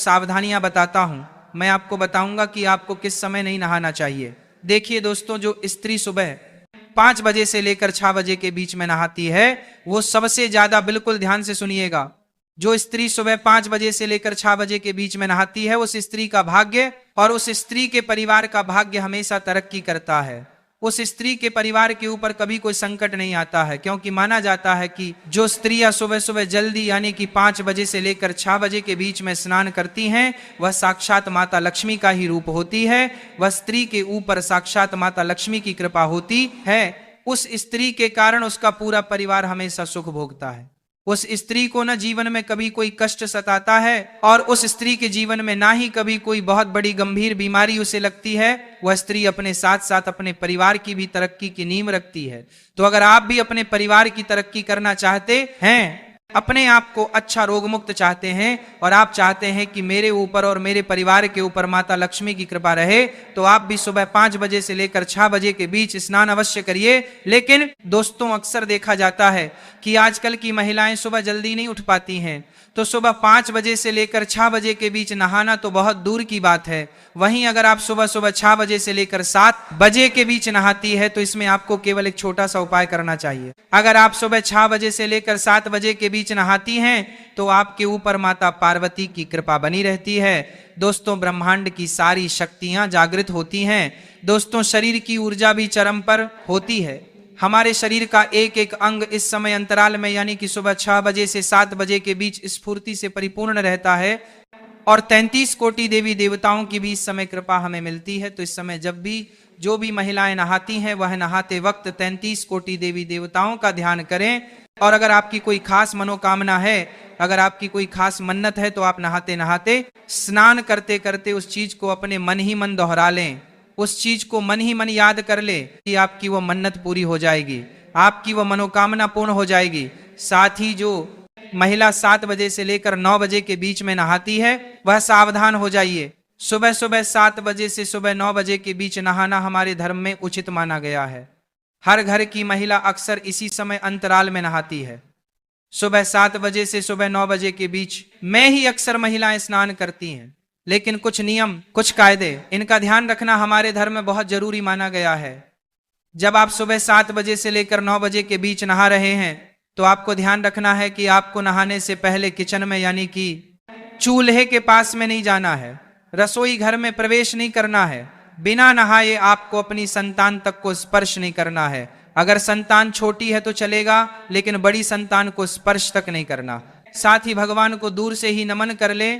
सावधानियां बताता हूं। मैं आपको बताऊंगा कि आपको किस समय नहीं नहाना चाहिए। देखिए दोस्तों, जो स्त्री सुबह 5 बजे से लेकर 6 बजे के बीच में नहाती है, वो सबसे ज्यादा, बिल्कुल ध्यान से सुनिएगा, जो स्त्री सुबह 5 बजे से लेकर 6 बजे के बीच में नहाती है, उस स्त्री का भाग्य और उस स्त्री के परिवार का भाग्य हमेशा तरक्की करता है। उस स्त्री के परिवार के ऊपर कभी कोई संकट नहीं आता है, क्योंकि माना जाता है कि जो स्त्रियां सुबह सुबह जल्दी यानी कि 5 बजे से लेकर 6 बजे के बीच में स्नान करती हैं, वह साक्षात माता लक्ष्मी का ही रूप होती है। वह स्त्री के ऊपर साक्षात माता लक्ष्मी की कृपा होती है। उस स्त्री के कारण उसका पूरा परिवार हमेशा सुख भोगता है। उस स्त्री को न जीवन में कभी कोई कष्ट सताता है, और उस स्त्री के जीवन में ना ही कभी कोई बहुत बड़ी गंभीर बीमारी उसे लगती है। वह स्त्री अपने साथ साथ अपने परिवार की भी तरक्की की नींव रखती है। तो अगर आप भी अपने परिवार की तरक्की करना चाहते हैं, अपने आप को अच्छा रोग मुक्त चाहते हैं, और आप चाहते हैं कि मेरे ऊपर और मेरे परिवार के ऊपर माता लक्ष्मी की कृपा रहे, तो आप भी सुबह 5 बजे से लेकर 6 बजे के बीच स्नान अवश्य करिए। लेकिन दोस्तों, अक्सर देखा जाता है कि आजकल की महिलाएं सुबह जल्दी नहीं उठ पाती हैं, तो सुबह 5 बजे से लेकर 6 बजे के बीच नहाना तो बहुत दूर की बात है। वहीं अगर आप सुबह सुबह 6 बजे से लेकर 7 बजे के बीच नहाती है, तो इसमें आपको केवल एक छोटा सा उपाय करना चाहिए। अगर आप सुबह 6 बजे से लेकर 7 बजे के बीच नहाती हैं, तो आपके ऊपर माता पार्वती की कृपा बनी रहती है। दोस्तों, ब्रह्मांड की सारी शक्तियां जागृत होती हैं। दोस्तों, शरीर की ऊर्जा भी चरम पर होती है। हमारे शरीर का एक एक अंग इस समय अंतराल में यानी कि सुबह 6 बजे से 7 बजे के बीच स्फूर्ति से परिपूर्ण रहता है, और 33 कोटि देवी देवताओं की भी इस समय कृपा हमें मिलती है। तो इस समय जब भी जो भी महिलाएं नहाती हैं, वह नहाते वक्त 33 कोटि देवी देवताओं का ध्यान करें। और अगर आपकी कोई खास मनोकामना है, अगर आपकी कोई खास मन्नत है, तो आप नहाते नहाते, स्नान करते करते उस चीज को अपने मन ही मन दोहरा लें, उस चीज को मन ही मन याद कर ले कि आपकी वो मन्नत पूरी हो जाएगी, आपकी वो मनोकामना पूर्ण हो जाएगी। साथ ही जो महिला 7 बजे से लेकर 9 बजे के बीच में नहाती है, वह सावधान हो जाइए। सुबह सुबह 7 बजे से सुबह 9 बजे के बीच नहाना हमारे धर्म में उचित माना गया है। हर घर की महिला अक्सर इसी समय अंतराल में नहाती है। सुबह 7 बजे से सुबह 9 बजे के बीच में ही अक्सर महिलाएं स्नान करती हैं। लेकिन कुछ नियम, कुछ कायदे, इनका ध्यान रखना हमारे धर्म में बहुत जरूरी माना गया है। जब आप सुबह 7 बजे से लेकर 9 बजे के बीच नहा रहे हैं, तो आपको ध्यान रखना है कि आपको नहाने से पहले किचन में यानी कि चूल्हे के पास में नहीं जाना है, रसोई घर में प्रवेश नहीं करना है। बिना नहाए आपको अपनी संतान तक को स्पर्श नहीं करना है। अगर संतान छोटी है तो चलेगा, लेकिन बड़ी संतान को स्पर्श तक नहीं करना। साथ ही भगवान को दूर से ही नमन कर ले